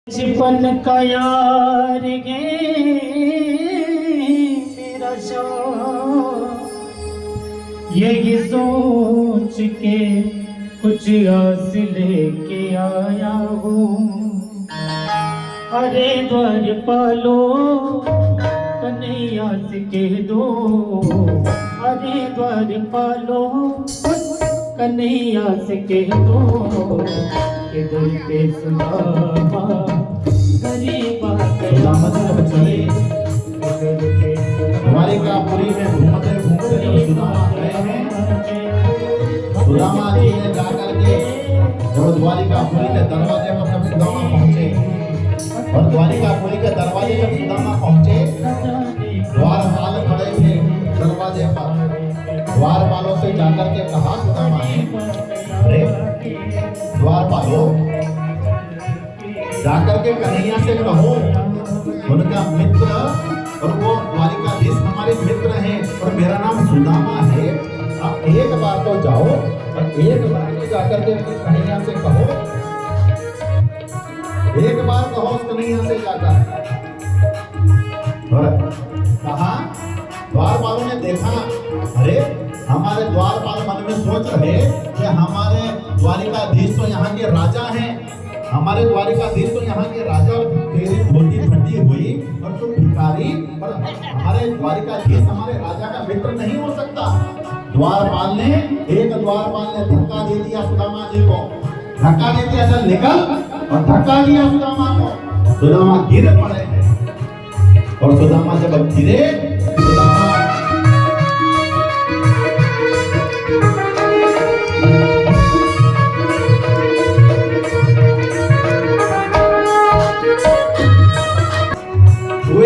बचपन का यार गे मेरा शाह, यही सोच के कुछ आस लेके आया हूँ। अरे द्वार पालो कन्हैया से कह दो, अरे द्वार पालो कन्हैया से कह दो कि दिल पे सुनामा गरीबा गया चले। द्वारिका पुरी में घूमते घूमते जब सुदामा गए हैं, सुदामा जी ने जाकर के जब द्वारिका पुरी के दरवाजे पर जब सुदामा पहुंचे, और द्वारिका पुरी के दरवाजे जब सुदामा पहुंचे, द्वारपाल खड़े थे दरवाजे पर। द्वारपालों से जाकर के कहा सुदामा ने, अरे द्वारपालों जाकर के कन्हैया से कहो उनका मित्र, और वो द्वारिकाधीश हमारे मित्र हैं और मेरा नाम सुदामा है। आप एक बार तो जाओ और एक बार तो जाकर के कन्हैया से कहो, एक बार कहो कन्हैया से जाकर। और कहा, द्वारपालों ने देखा, अरे हमारे द्वारपाल मन में सोच रहे कि हमारे द्वारिकाधीश तो यहाँ के राजा हैं, हमारे द्वारिकाधीश तो यहाँ के राजा, तेरी धोती फटी हुई और तुम भिखारी, और हमारे द्वारिकाधीश हमारे राजा का मित्र नहीं हो सकता। द्वारपाल ने धक्का दे दिया सुदामा जी को, धक्का दे दिया, चल निकल, और धक्का दिया सुदामा को। सुदामा गिर पड़े, और सुदामा जब गिरे, सुदामा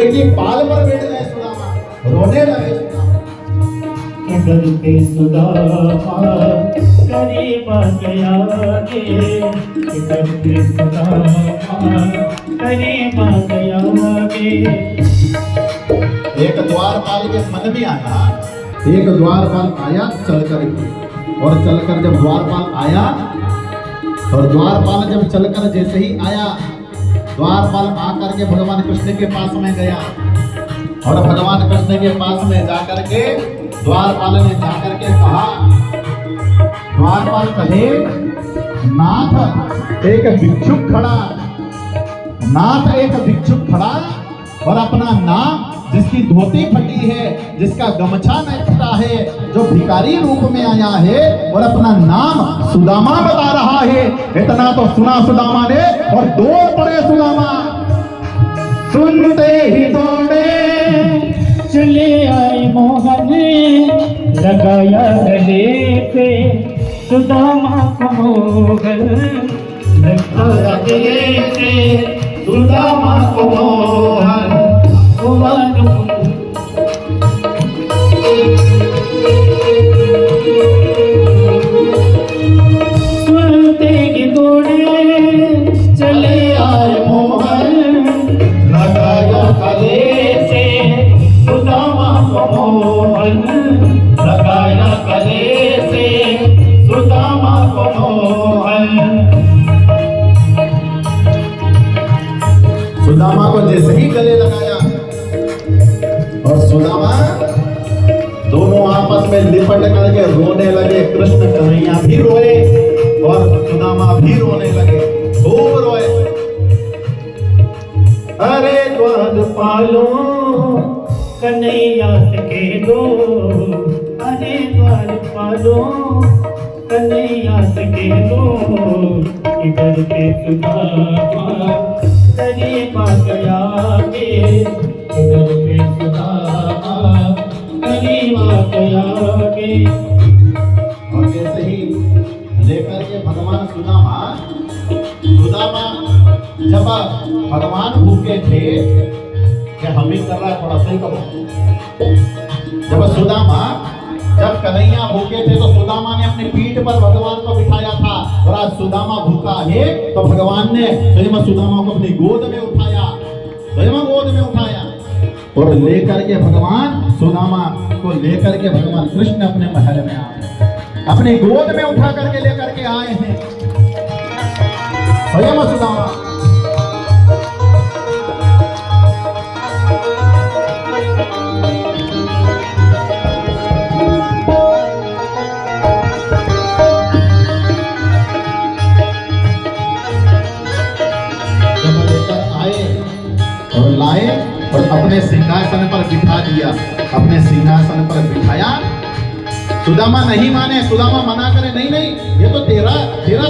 की पाल पर बैठ गए, सुदामा रोने लगे। डर के सुदामा करीब आ गया गे, डर के सुदामा करीब आ गया गे। एक द्वारपाल के मन में आया, एक द्वारपाल आया चलकर के, और चलकर जब द्वारपाल आया, और द्वारपाल जब चलकर जैसे ही आया, द्वारपाल आकर के भगवान कृष्ण के पास में गया, और भगवान कृष्ण के पास में जाकर के द्वारपाल ने जाकर के कहा, द्वारपाल कहे, नाथ एक भिक्षुक खड़ा, नाथ एक भिक्षुक खड़ा, और अपना नाम, जिसकी धोती फटी है, जिसका गमछा नहीं फटा है, जो भिखारी रूप में आया है, और अपना नाम सुदामा बता रहा है। इतना तो सुना सुदामा ने, और दौड़ पड़े सुदामा। सुनते ही दौड़े चले आए मोहन, लगाया गले पे सुदामा को मोहन, लगाया गले पे सुदामा को मोहन। सुनते ही दौड़े चले आए मोहन, लगाया गले से सुदामा को मोहन, लगाया गले से सुदामा को मोहन। सुदामा को जैसे ही गले लगाया, और सुदामा दोनों आपस में लिपट करके रोने लगे। कृष्ण कन्हैया भी रोए और सुदामा भी रोने लगे, खूब रोए। अरे द्वारपालो कन्हैया से कह दो, अरे द्वारपालो कन्हैया से कह दो, इधर के सुदामा करीब आ गया गे, इधर के सुदामा करीब आ गया गे। और जैसे ही लेकर के भगवान सुदामा जब भगवान भूखे थे कि हम ही कर रहा है, थोड़ा सही करो। जब कन्हैया भूखे थे तो सुदामा ने अपनी पीठ पर भगवान को बिठाया था, और आज सुदामा भूखा है तो भगवान ने स्वयं सुदामा को अपनी गोद में उठाया, और लेकर के भगवान सुदामा को लेकर के भगवान कृष्ण अपने महल में आए, अपनी गोद में उठा करके लेकर के आए हैं। स्वयं सुदामा लाए और अपने सिंहासन पर बिठा दिया, अपने सिंहासन पर बिठाया। सुदामा नहीं माने, सुदामा मना करे, नहीं नहीं ये तो तेरा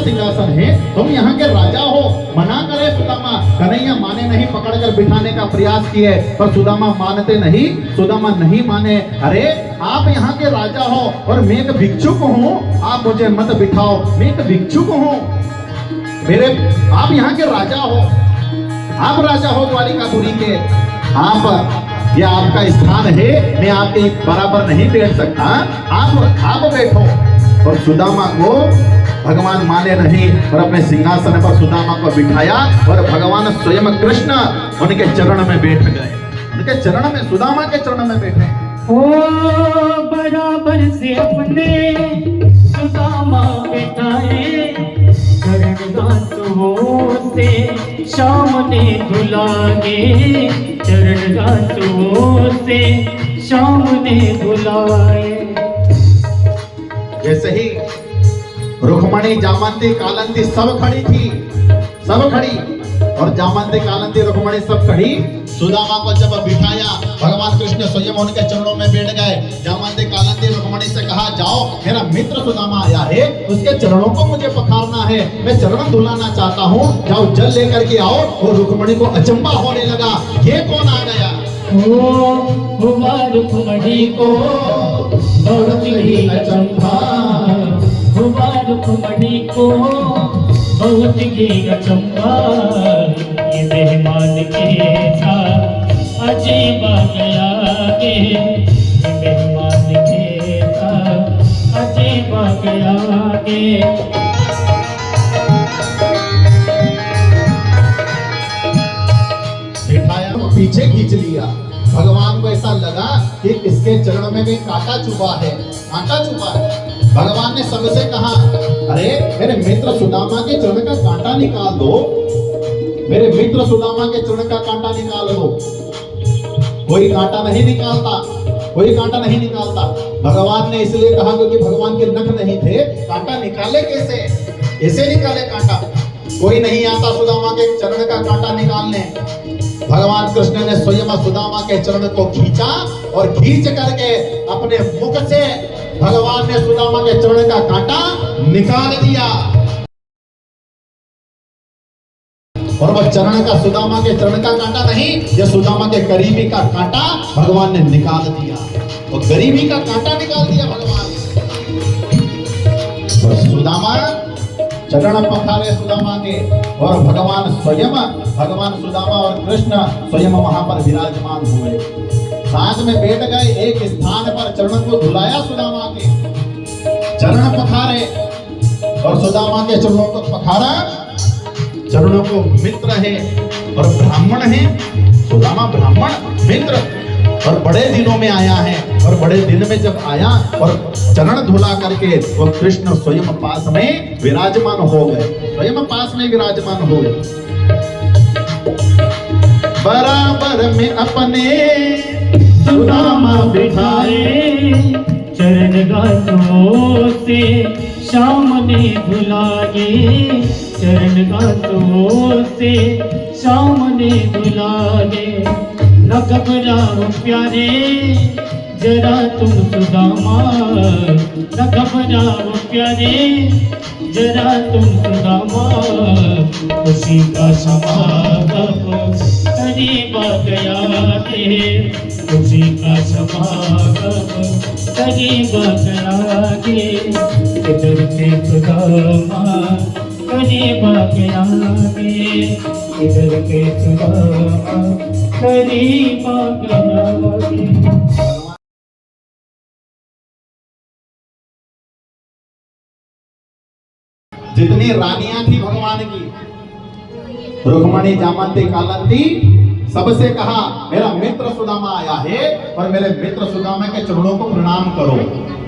सिंहासन है, तुम यहाँ के राजा हो। मना करे सुदामा, कन्हैया माने नहीं, पकड़कर बिठाने का प्रयास किए पर सुदामा मानते नहीं, सुदामा नहीं माने। अरे आप यहाँ के राजा हो और मैं एक भिक्षुक हूँ, आप मुझे मत बिठाओ, मैं एक भिक्षुक हूँ। आप यहाँ के राजा हो, आप राजा हो द्वारिकापुरी के, आप ये आपका स्थान है, मैं आपके बराबर नहीं बैठ सकता, आप बैठो। और सुदामा को भगवान माने नहीं और अपने सिंहासन पर सुदामा को बिठाया और भगवान स्वयं कृष्ण उनके चरण में बैठ गए, उनके चरण में, सुदामा के चरण में बैठे। ओ बराबर से अपने सुदामा बैठाए, चरण गांसुओं से शाम ने धुलाए, चरण गांसुओं से शाम ने धुलाए। जैसे ही रुक्मणी, जामंती, कालंती सब खड़ी थी, सब खड़ी, और जामंती, कालंती, रुक्मणी सब खड़ी। सुदामा को जब बिठाया, भगवान कृष्ण स्वयं उनके चरणों में बैठ गए। जामंती, कालंती, रुक्मणी से कहा, जाओ मेरा मित्र सुदामा आया है, उसके चरणों को मुझे पखारना है, मैं चरण धुलाना चाहता हूँ, जाओ जल लेकर के आओ। और रुक्मणी को अचंबा होने लगा, ये कौन आ गया? हुआ रुक्मणी को बहुत ही अचंभा, हुआ रुक्मणी को बहुत ही अचंभा, ये मेहमान के साथ अजीब आ गया के, ये मेहमान के साथ अजीब आ गया के। पीछे खींच लिया। भगवान को ऐसा लगा कि इसके चरण में भी कांटा चुभा है, कांटा चुभा है। भगवान ने सबसे कहा, अरे मेरे मित्र सुदामा के चरण का कांटा निकाल दो, मेरे मित्र सुदामा के चरण का कांटा निकाल दो। कोई कांटा नहीं निकालता, कोई कांटा नहीं निकालता। भगवान ने इसलिए कहा क्योंकि भगवान के नख नहीं थे, कांटा निकाले कैसे? ऐसे निकाले कांटा, कोई नहीं आता सुदामा के चरण का कांटा निकालने। भगवान कृष्ण ने स्वयं सुदामा के चरण को खींचा और खींच करके अपने मुख से भगवान ने सुदामा के चरण का कांटा निकाल दिया। और वह चरण का, सुदामा के चरण का कांटा नहीं, यह सुदामा के करीबी का कांटा भगवान ने निकाल दिया। और गरीबी का कांटा निकाल दिया भगवान। और सुदामा चरण पखारे सुदामा के, और भगवान स्वयं, भगवान सुदामा और कृष्ण स्वयं वहां पर विराजमान हुए, साथ में बैठ गए एक स्थान पर। चरण को धुलाया सुदामा के, चरण पखारे और सुदामा के चरणों को पखारा। चरणों को मित्र है और ब्राह्मण है, सुदामा ब्राह्मण मित्र, और बड़े दिनों में आया है। और बड़े दिन में जब आया और चरण धुला करके वो कृष्ण स्वयं पास में विराजमान हो गए, स्वयं पास में विराजमान हो गए। बराबर में अपने सुदामा बिठाए, चरण गांसुओं से शाम ने धुलाए, चरण गांसुओं से शाम ने धुलाए। न घबराओ प्यारे जरा तुम सुदामा, न घबराओ प्यारे जरा तुम सुदामा, खुशी का समागम करीब आ गया है, खुशी का समागम करीब आ गया है। इधर से सुदामा करीब आ गया है, इधर के सुदामा करीब आ गया है। जितनी रानियां थी भगवान की, रुक्मणी, जामंती, कालंती, सबसे कहा मेरा मित्र सुदामा आया है और मेरे मित्र सुदामा के चरणों को प्रणाम करो,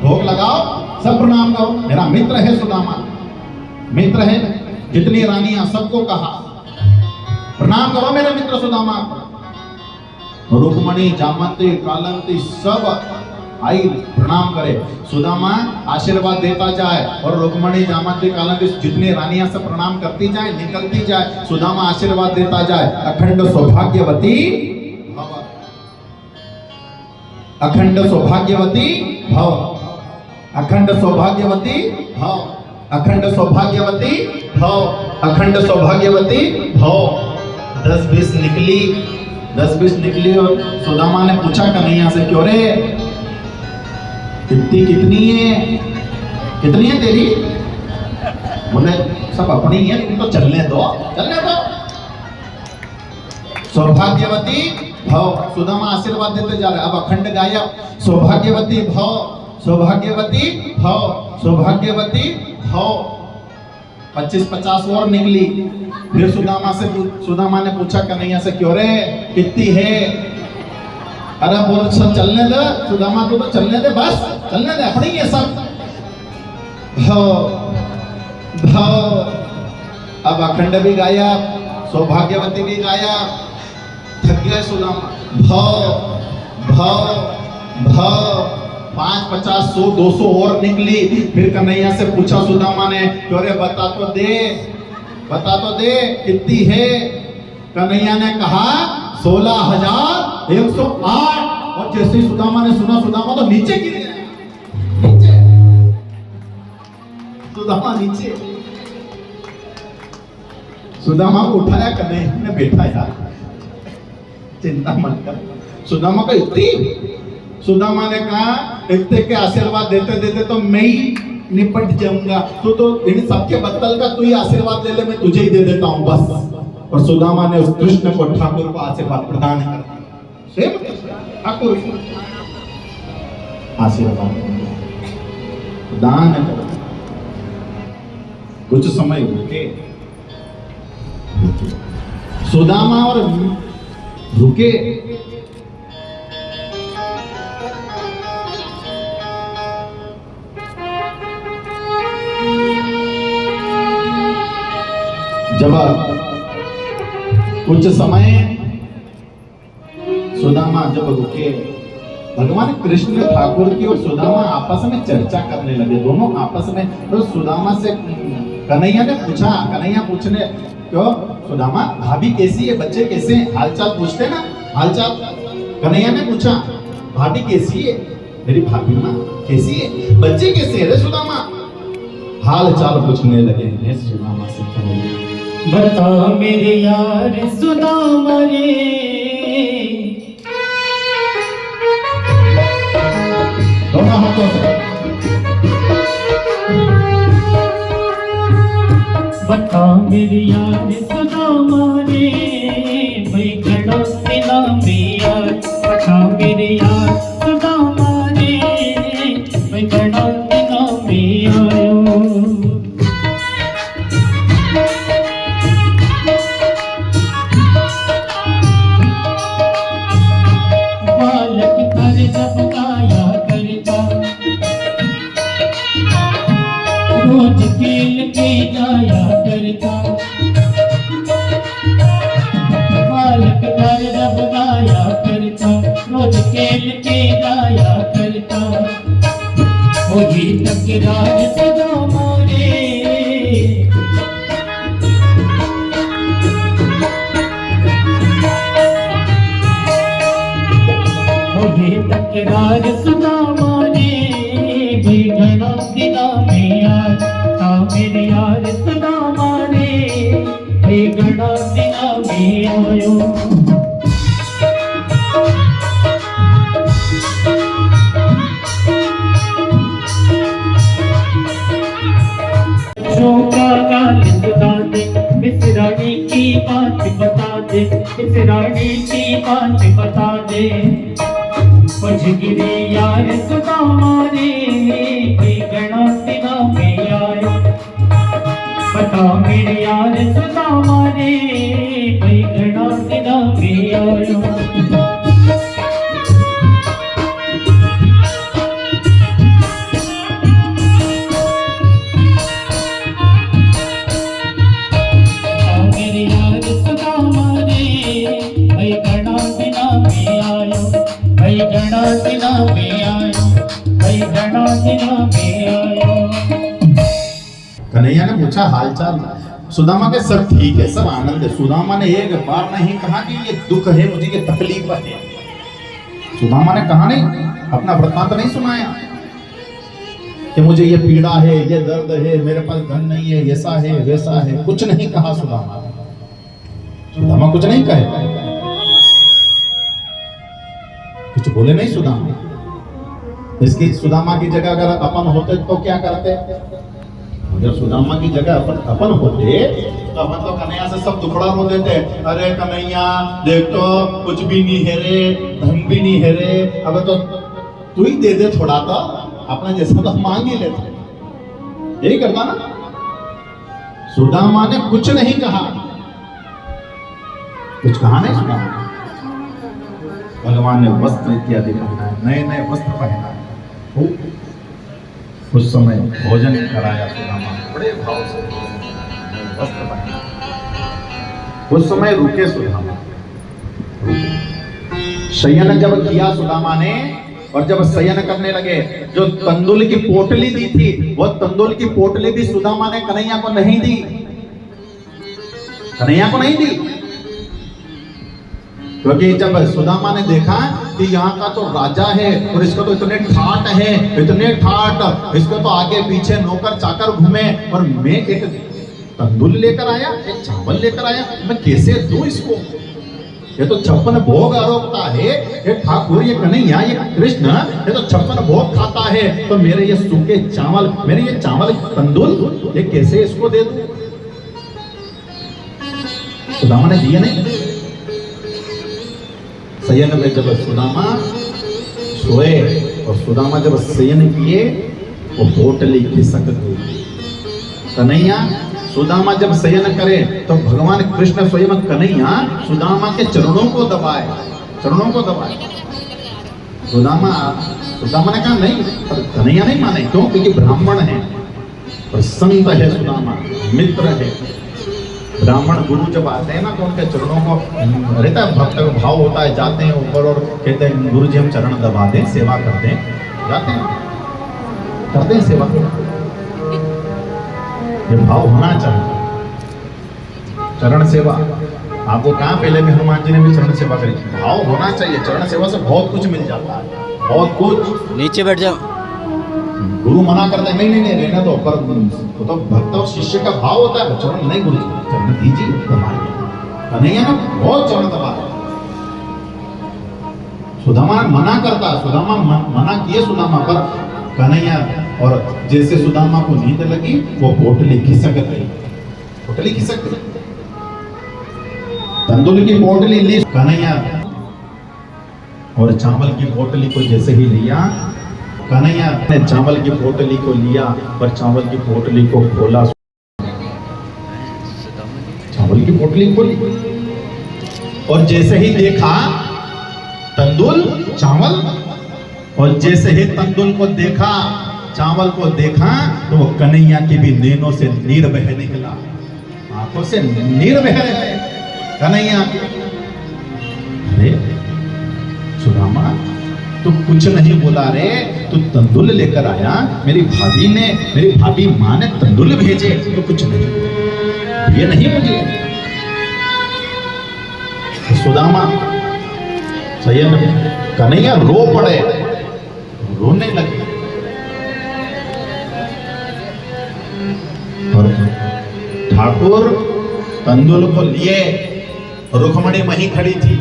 भोग लगाओ, सब प्रणाम करो, मेरा मित्र है सुदामा, मित्र है। जितनी रानियां सबको कहा प्रणाम करो मेरे मित्र सुदामा। रुक्मणी, जामंती, कालंती सब आई प्रणाम करे। सुदामा आशीर्वाद देता जाए और रुक्मणी, जामंती, कालंती जितनी रानियां सब प्रणाम करती जाए, निकलती जाए, सुदामा आशीर्वाद देता जाए, अखंड सौभाग्यवती अखंड सौभाग्यवती भव, अखंड सौभाग्यवती भव, अखंड सौभाग्यवती भव, अखंड सौभाग्यवती भव। 10-20 निकली, 10-20 निकली और सुदामा ने पूछा कन्हैया से, क्यों रे कितनी है, कितनी है तेरी? बोले सब अपनी ही है, तुम तो चलने दो, चलने दो। सौभाग्यवती भव, सुदामा आशीर्वाद देते जा रहे। अब अखंड गायब, सौभाग्यवती भव, सौभाग्यवती भव, सौभाग्यवती भव। 25-50 और निकली। फिर सुदामा ने पूछा कन्हैया से, क्यों रे कितनी है? अरे बोल सब चलने दे सुदामा, तू तो चलने दे, बस चलने दे, अपनी ये सब। भव भव, अब अखंड भी गायब, सौभाग्यवती भी गायब, थक गए सुदामा। भव भव भव, 5, 50, 100, 200 और निकली। फिर कन्हैया से पूछा सुदामा ने, क्यों रे बता तो दे, बता तो दे कितनी है? कन्हैया ने कहा 16,108। और जैसे ही सुदामा ने सुना, सुदामा तो नीचे गिर गया, नीचे, सुदामा नीचे। सुदामा को उठाया कन्हैया ने, बैठा यार, चिंता मत कर। सुदामा को इतनी, सुदामा ने कहा इतने के आशीर्वाद देते देते तो मैं ही निपट जाऊंगा, तो इन सबके बत्तल का तू ही आशीर्वाद ले ले, मैं तुझे ही दे देता हूं बस। और सुदामा ने उस कृष्ण को, ठाकुर को आशीर्वाद प्रदान कर दिया। ठाकुर आशीर्वाद प्रदान कर। कुछ समय रुके, सुदामा और रुके। जब कुछ समय सुदामा जब रुके, भगवान कृष्ण ठाकुर की और सुदामा आपस में चर्चा करने लगे, दोनों आपस में। तो सुदामा से कन्हैया ने पूछा, कन्हैया पूछने, क्यों सुदामा भाभी कैसी है, बच्चे कैसे हैं, हालचाल पूछते ना, हालचाल। कन्हैया ने पूछा भाभी कैसी है, मेरी भाभी माँ कैसी है, बच्चे कैसे हैं रे सुदामा? हालचाल पूछने लगे रे सुदामा से कन्हैया। बता मेरे यार सुदामा रे, दोनों हाथों से। बता मेरे यार सुदामा रे, भाई खड़ा मिला मिया। बता मेरे यार सुदामा रे, भाई खड़ा मिला मिया। रोज खेल के जाया करता, बालक घर जब गाया करता, रोज खेल के जाया करता। मुझे तकरार सुदामा रे, मुझे तकरार सुदामा रे, घना दिला में यार। ता मेरे यार सुदामा रे, घना दिला में आयो। शोका गाल सुधा दे, मिसरानी की बात बता दे, मिसरानी की बात बता दे। पछ गिरे यार सुदामा रे, घना दिला में आयो। बता मेरे यार सुदामा रे, घना दिला में आयो। मेरे यार सुदामा रे, घना दिला में आयो। घना दिला में आयो, घना दिला में आयो। कन्हैया ने पूछा हालचाल, सुदामा के सब ठीक है, सब आनंद है। सुदामा ने एक बार नहीं कहा कि ये दुख है मुझे, ये तकलीफ है। सुदामा ने कहा नहीं, अपना वृत्तांत नहीं सुनाया कि मुझे ये पीड़ा है, ये दर्द है, मेरे पास धन नहीं है, ऐसा है वैसा है, कुछ नहीं कहा सुदामा। सुदामा कुछ नहीं कहे, कुछ बोले नहीं सुदामा। इसकी सुदामा की जगह अगर अपन होते तो क्या करते? अगर सुदामा की जगह अपन होते तो अपन तो कन्हैया से सब दुखड़ा रो देते, अरे कन्हैया देख तो कुछ भी नहीं है रे, धन भी नहीं है रे, अब तो तू ही दे दे थोड़ा, तो अपना जैसा तो मांग ही लेते। यही करता ना। सुदामा ने कुछ नहीं कहा, कुछ कहा नहीं सुदामा। भगवान ने वस्त्र इत्यादि पहनाए, नए नए वस्त्र पहनाए, उस समय भोजन कराया सुदामा, बड़े भाव से वस्त्र पहनाए। उस समय रुके सुदामा, शयन जब किया सुदामा ने, और जब शयन करने लगे, जो तंदुल की पोटली दी थी, वो तंदुल की पोटली भी सुदामा ने कन्हैया को नहीं दी, कन्हैया को नहीं दी। क्योंकि जब सुदामा ने देखा कि यहाँ का तो राजा है और इसका तो इतने ठाट है, इतने ठाट, इसको तो आगे पीछे नौकर चाकर घूमे, और मैं एक तंदुल लेकर आया, एक चावल लेकर आया, मैं कैसे दूं इसको? ये तो 56 भोग आरोपता है, ये ठाकुर, ये कन्हैया, ये कृष्ण, ये तो 56 भोग खाता है, तो मेरे ये सूखे चावल, मेरे ये चावल तंदुल, ये कैसे इसको दे दूं? सुदामा ने दिए नहीं। शयन में जब सुदामा सोए और सुदामा जब शयन किए, वो पोटली खिसक गई। कन्हैया सुदामा जब शयन करे तो भगवान कृष्ण स्वयं कन्हैया सुदामा के चरणों को दबाए, चरणों को दबाए। सुदामा ने कहा नहीं, पर कन्हैया नहीं माने। क्यों? क्योंकि ब्राह्मण है और संत है, सुदामा मित्र है। ब्राह्मण गुरु जब आते हैं ना तो उनके चरणों को रहता है, भक्त का भाव होता है, जाते हैं ऊपर और कहते हैं गुरु जी हम चरण दबा दें, सेवा करते हैं, जाते हैं, करते हैं सेवा। ये भाव होना चाहिए, चरण सेवा। आपको कहा पहले भी हनुमान जी ने भी चरण सेवा करी, भाव होना चाहिए। चरण सेवा से बहुत कुछ मिल जाता है, बहुत कुछ। नीचे बैठ जाओ, गुरु मना करते हैं, नहीं रहने दो, पर तो भक्त और शिष्य का भाव होता है। चरण नहीं, गुरु जी चरण दीजिए, दबाइए। कन्हैया ना बहुत चरण दबाया, सुदामा मना करता, सुदामा मना किए सुदामा, पर कन्हैया, और जैसे सुदामा को नींद लगी वो पोटली खिसक गई, पोटली खिसक गई। तंदुल की पोटली ली कन्हैया, और चावल की पोटली को जैसे ही लिया, कन्हैया ने चावल की पोटली को लिया, पर चावल की पोटली को खोला, चावल की पोटली खोली, और जैसे ही देखा तंदुल चावल, और जैसे ही तंदुल को देखा, चावल को देखा, तो वो कन्हैया की भी नैनों से नीर बह निकला, आंखों से नीर बह रहे कन्हैया। अरे सुदामा तू कुछ नहीं बोला रे, तू तंदुल लेकर आया, मेरी भाभी माँ ने तंदुल भेजे, तो कुछ नहीं, ये नहीं मुझे। तो सुदामा शयन कन्हैया रो पड़े, रोने लगे, और ठाकुर तंदुल को लिए, रुक्मणी वहीं खड़ी थी।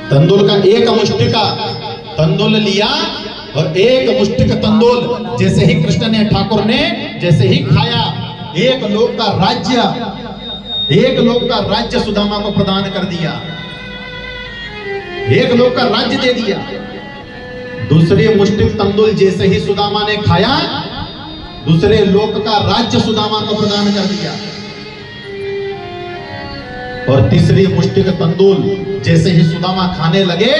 तंदुल का एक मुष्टिका तंदुल लिया, और एक मुष्टिक तंदुल जैसे ही कृष्ण ने, ठाकुर ने जैसे ही खाया, एक लोक का राज्य सुदामा को प्रदान कर दिया, एक लोक का राज्य दे दिया। दूसरे मुष्टिक तंदुल जैसे ही सुदामा ने खाया, दूसरे लोक का राज्य सुदामा को प्रदान कर दिया। और तीसरी मुष्टिक तंदुल जैसे ही सुदामा खाने लगे,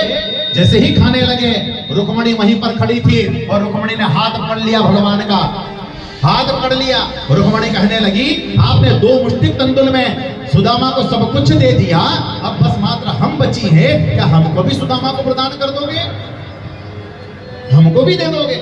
जैसे ही खाने लगे, रुक्मणी वहीं पर खड़ी थी, और रुक्मणी ने हाथ पकड़ लिया, भगवान का हाथ पकड़ लिया। रुक्मणी कहने लगी, आपने 2 मुष्टिक तंदुल में सुदामा को सब कुछ दे दिया, अब बस मात्र हम बची है, क्या हमको भी सुदामा को प्रदान कर दोगे? हमको भी दे दोगे?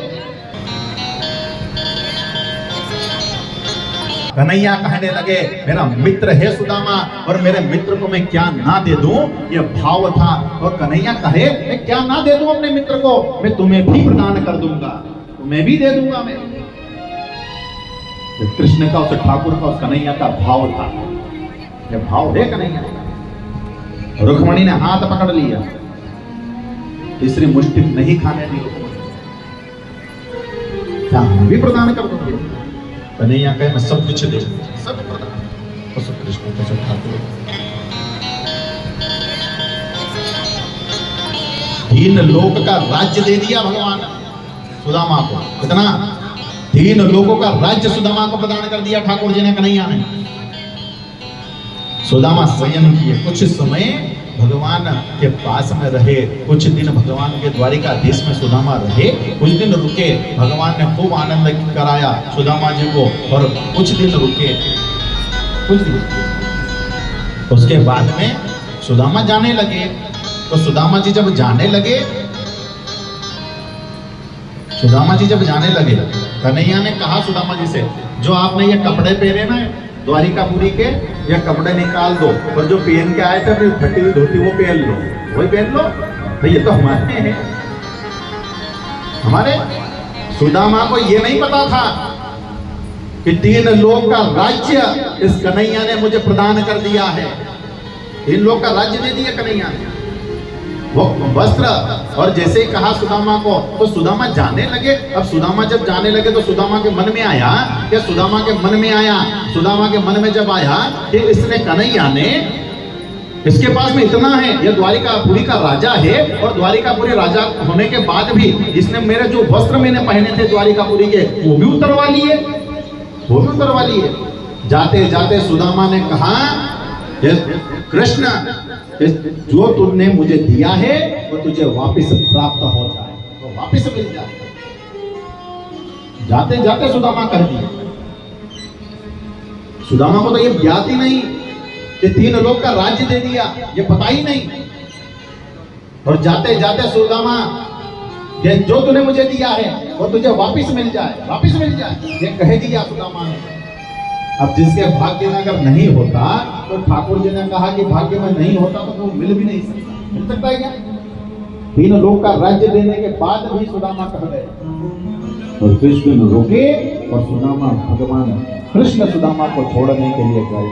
कन्हैया कहने लगे मेरा मित्र है सुदामा और मेरे मित्र को मैं क्या ना दे दूं, ये भाव था। और कन्हैया कहे मैं क्या ना दे दूं अपने मित्र को, मैं तुम्हें भी प्रदान कर दूंगा, तुम्हें भी दे दूंगा मैं। कृष्ण का, उस ठाकुर का, उस कन्हैया का भाव था, ये भाव है कन्हैया का। रुक्मणी ने हाथ पकड़ लिया, तीसरी मुष्टि नहीं खाने दी रुक्मणी, क्या मैं भी प्रदान कर दूंगी। कन्हैया कहे मैं सब कुछ दे दूंगा, सब प्रदान। उस कृष्ण को, उस ठाकुर, 3 लोक का राज्य दे दिया भगवान सुदामा को। कितना? 3 लोगों का राज्य सुदामा को प्रदान कर दिया ठाकुर जी ने, कन्हैया ने। सुदामा संयम किए, कुछ समय भगवान के पास में रहे, कुछ दिन भगवान के द्वारिकाधीश में सुदामा रहे, कुछ दिन रुके, भगवान ने खूब आनंद कराया सुदामा जी को, और कुछ दिन रुके, कुछ दिन। उसके बाद में सुदामा जाने लगे। तो सुदामा जी जब जाने लगे, कन्हैया ने कहा सुदामा जी से, जो आपने ये कपड़े पहने ना द्वारिकापुरी के, ये कपड़े निकाल दो, और जो पहन के आए थे अपनी फटी हुई धोती वो पहन लो, वही पहन लो। तो ये तो हमारे हैं। हमारे सुदामा को ये नहीं पता था कि 3 लोक का राज्य इस कन्हैया ने मुझे प्रदान कर दिया है। 3 लोक का राज्य दे दिया कन्हैया ने, वो वस्त्र। और जैसे ही कहा सुदामा को, तो सुदामा जाने लगे। अब सुदामा जब जाने लगे तो सुदामा के मन में आया, सुदामा के मन में जब आया कि इसने, कन्हैया ने, इसके पास में इतना है, ये द्वारिकापुरी का राजा है, और द्वारिकापुरी राजा होने के बाद भी इसने मेरे जो वस्त्र मैंने पहने थे द्वारिकापुरी के, वो भी उतरवा लिए। जाते जाते सुदामा ने कहा, कृष्ण, जो तुमने मुझे दिया है वो तुझे वापस प्राप्त हो जाए, वो वापस मिल जाए। जाते जाते सुदामा कह दिया। सुदामा को तो ये ज्ञात ही नहीं कि 3 लोक का राज्य दे दिया, ये पता ही नहीं। और जाते जाते सुदामा, जो तूने मुझे दिया है वो तुझे वापस मिल जाए, ये कह दिया सुदामा ने। अब जिसके भाग्य में अगर नहीं होता, तो ठाकुर जी ने कहा कि भाग्य में नहीं होता तो वो मिल भी नहीं सकता है क्या? 3 लोक का राज्य देने के बाद भी सुदामा कह गए, और कृष्ण रोके, और सुदामा, भगवान कृष्ण सुदामा को छोड़ने के लिए गए।